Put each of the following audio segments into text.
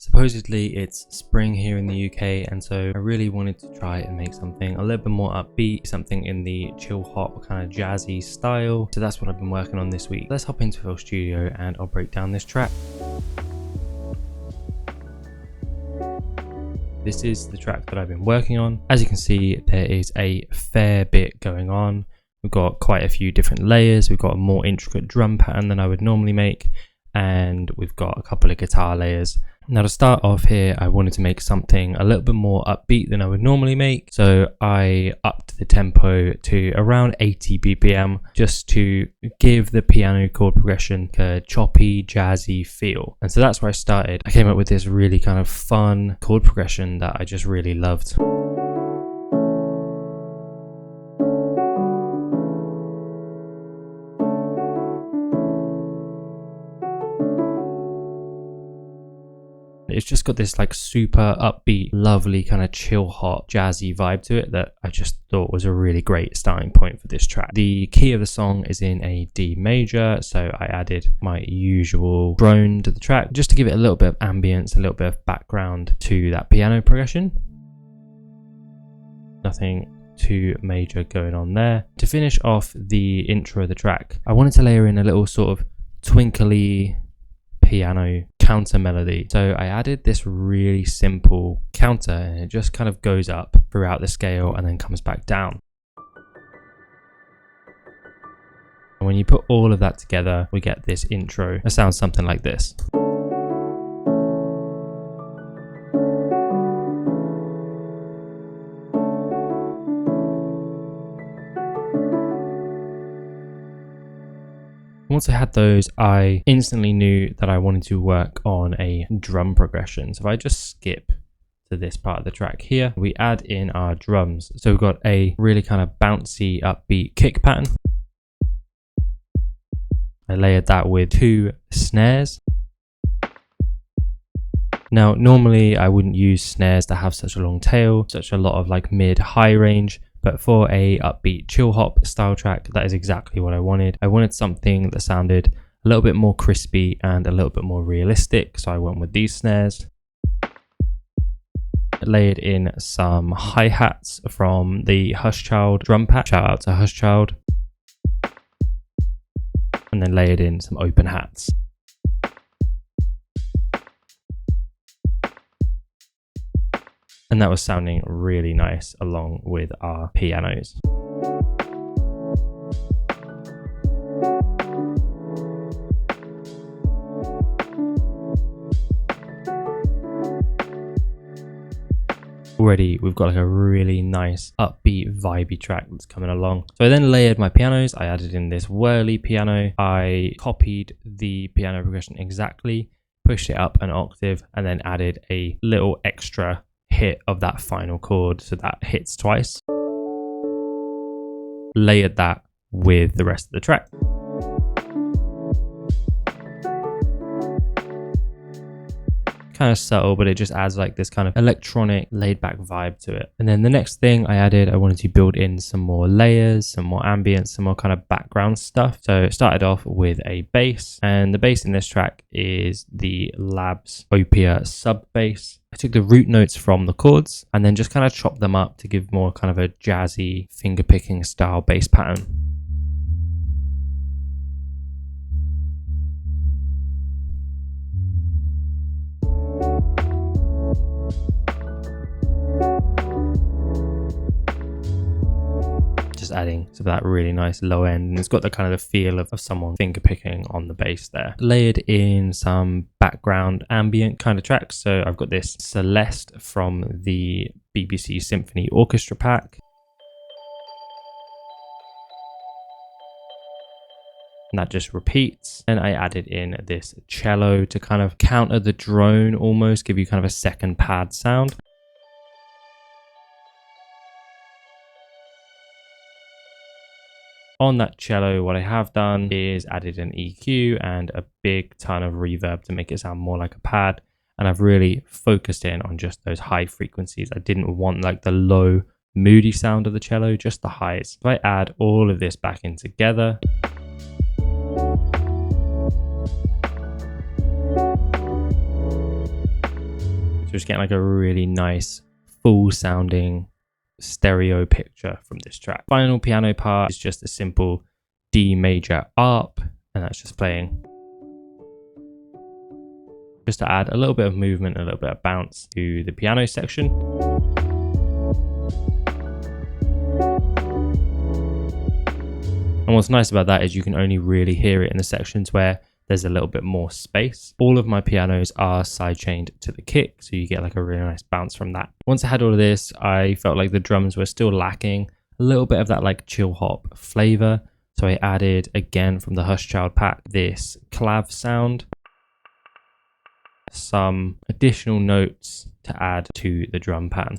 Supposedly it's spring here in the UK, and so I really wanted to try and make something a little bit more upbeat, something in the chill hop kind of jazzy style. So that's what I've been working on this week. Let's hop into FL Studio and I'll break down this track. This is the track that I've been working on. As you can see, there is a fair bit going on. We've got quite a few different layers. We've got a more intricate drum pattern than I would normally make, and we've got a couple of guitar layers. Now to start off here, I wanted to make something a little bit more upbeat than I would normally make. So I upped the tempo to around 80 BPM just to give the piano chord progression a choppy, jazzy feel. And so that's where I started. I came up with this really kind of fun chord progression that I just really loved. It's just got this like super upbeat, lovely kind of chill hop, jazzy vibe to it that I just thought was a really great starting point for this track. The key of the song is in a D major, so I added my usual drone to the track just to give it a little bit of ambience, a little bit of background to that piano progression. Nothing too major going on there. To finish off the intro of the track, I wanted to layer in a little sort of twinkly piano counter melody. So I added this really simple counter, and it just kind of goes up throughout the scale and then comes back down. And when you put all of that together, we get this intro. It sounds something like this. Once I had those, I instantly knew that I wanted to work on a drum progression. So if I just skip to this part of the track here, we add in our drums. So we've got a really kind of bouncy, upbeat kick pattern. I layered that with 2 snares. Now, normally I wouldn't use snares that have such a long tail, such a lot of like mid-high range. But for a upbeat chill hop style track, that is exactly what I wanted. I wanted something that sounded a little bit more crispy and a little bit more realistic. So I went with these snares. I layered in some hi-hats from the Hushchild drum pack. Shout out to Hushchild. And then layered in some open hats. And that was sounding really nice along with our pianos. Already we've got like a really nice upbeat vibey track that's coming along. So I then layered my pianos. I added in this whirly piano. I copied the piano progression exactly, pushed it up an octave, and then added a little extra hit of that final chord, so that hits twice. Layered that with the rest of the track. Kind of subtle, but it just adds like this kind of electronic laid back vibe to it. And then the next thing I added, I wanted to build in some more layers, some more ambience, some more kind of background stuff. So it started off with a bass, and the bass in this track is the Labs Opia sub bass. I took the root notes from the chords and then just kind of chopped them up to give more kind of a jazzy finger picking style bass pattern. Adding to that really nice low end, and it's got the kind of the feel of someone finger picking on the bass there. Layered in some background ambient kind of tracks. So I've got this Celeste from the BBC Symphony Orchestra pack. And that just repeats. And I added in this cello to kind of counter the drone, almost give you kind of a second pad sound. On that cello, what I have done is added an EQ and a big ton of reverb to make it sound more like a pad. And I've really focused in on just those high frequencies. I didn't want like the low, moody sound of the cello, just the highs. If I add all of this back in together, So just getting like a really nice full sounding stereo picture from this track. Final piano part is just a simple D major ARP, and that's just playing just to add a little bit of movement, a little bit of bounce to the piano section. And what's nice about that is you can only really hear it in the sections where there's a little bit more space. All of my pianos are sidechained to the kick, so you get like a really nice bounce from that. Once I had all of this, I felt like the drums were still lacking a little bit of that like chill hop flavor. So I added, again from the Hushchild pack, this clav sound, some additional notes to add to the drum pattern.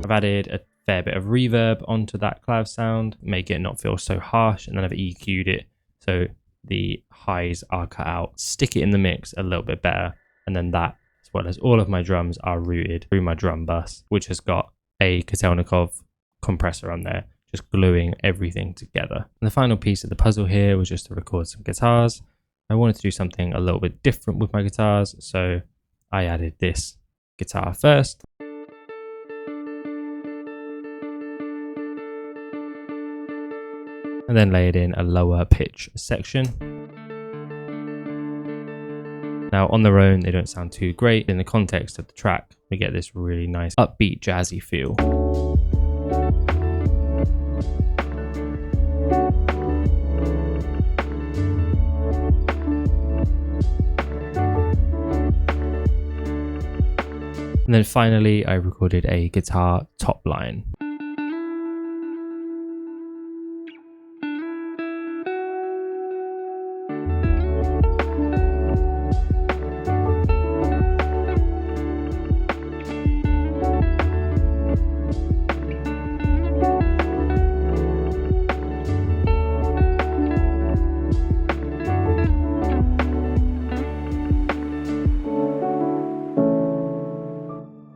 I've added a fair bit of reverb onto that clav sound, make it not feel so harsh, and then I've EQ'd it so the highs are cut out, stick it in the mix a little bit better, and then that, as well as all of my drums, are routed through my drum bus, which has got a Kotelnikov compressor on there, just gluing everything together. And the final piece of the puzzle here was just to record some guitars. I wanted to do something a little bit different with my guitars, so I added this guitar first. And then layered in a lower pitch section. Now on their own, they don't sound too great. In the context of the track, we get this really nice upbeat jazzy feel. And then finally, I recorded a guitar top line.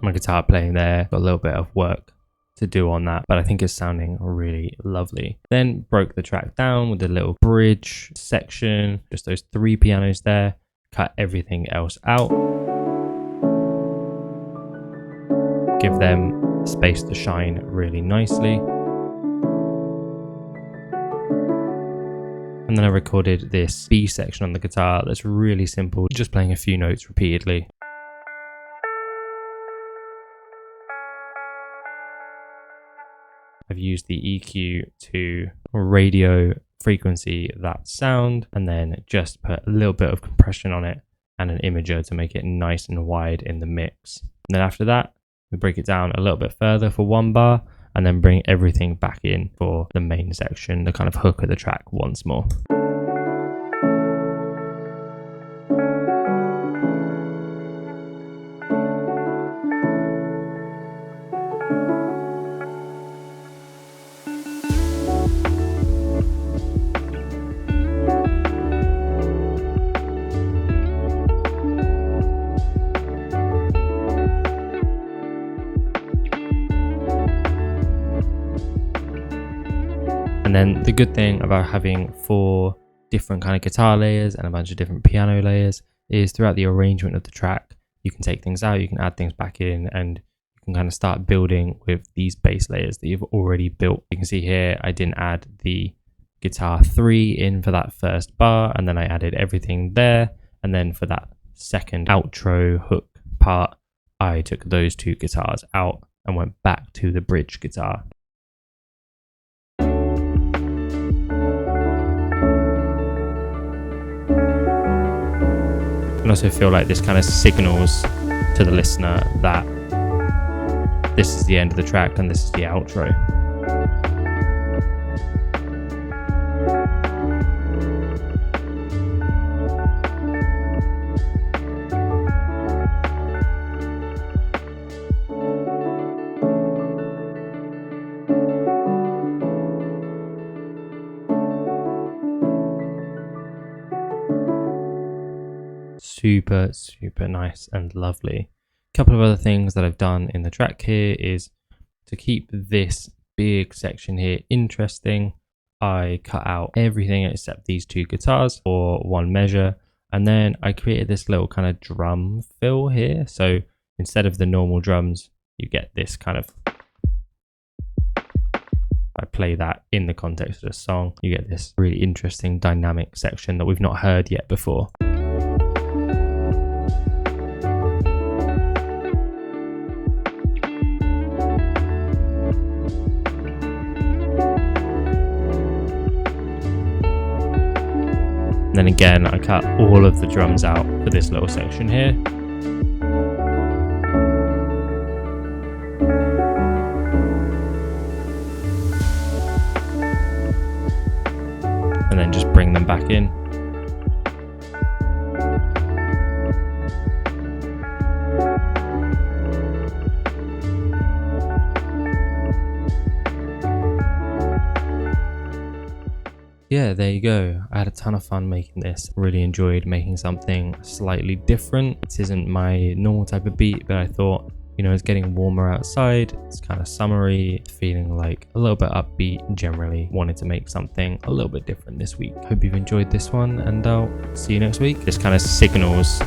My guitar playing there, got a little bit of work to do on that, but I think it's sounding really lovely. Then broke the track down with a little bridge section, just those 3 pianos there, cut everything else out, give them space to shine really nicely. And then I recorded this B section on the guitar that's really simple, just playing a few notes repeatedly. I've used the EQ to radio frequency that sound, and then just put a little bit of compression on it and an imager to make it nice and wide in the mix. And then after that, we break it down a little bit further for 1 bar, and then bring everything back in for the main section, the kind of hook of the track once more. And then the good thing about having 4 different kind of guitar layers and a bunch of different piano layers is throughout the arrangement of the track, you can take things out, you can add things back in, and you can kind of start building with these bass layers that you've already built. You can see here, I didn't add the guitar 3 in for that first bar, and then I added everything there. And then for that second outro hook part, I took those 2 guitars out and went back to the bridge guitar. I also feel like this kind of signals to the listener that this is the end of the track and this is the outro. Super nice and lovely. A couple of other things that I've done in the track here is to keep this big section here interesting. I cut out everything except these two guitars for one measure. And then I created this little kind of drum fill here. So instead of the normal drums, you get this kind of, I play that in the context of the song, you get this really interesting dynamic section that we've not heard yet before. And then again, I cut all of the drums out for this little section here. And then just bring them back in. Yeah, there you go. I had a ton of fun making this. Really enjoyed making something slightly different. This isn't my normal type of beat, but I thought, you know, it's getting warmer outside. It's kind of summery, feeling like a little bit upbeat. Generally wanted to make something a little bit different this week. Hope you've enjoyed this one, and I'll see you next week. This kind of signals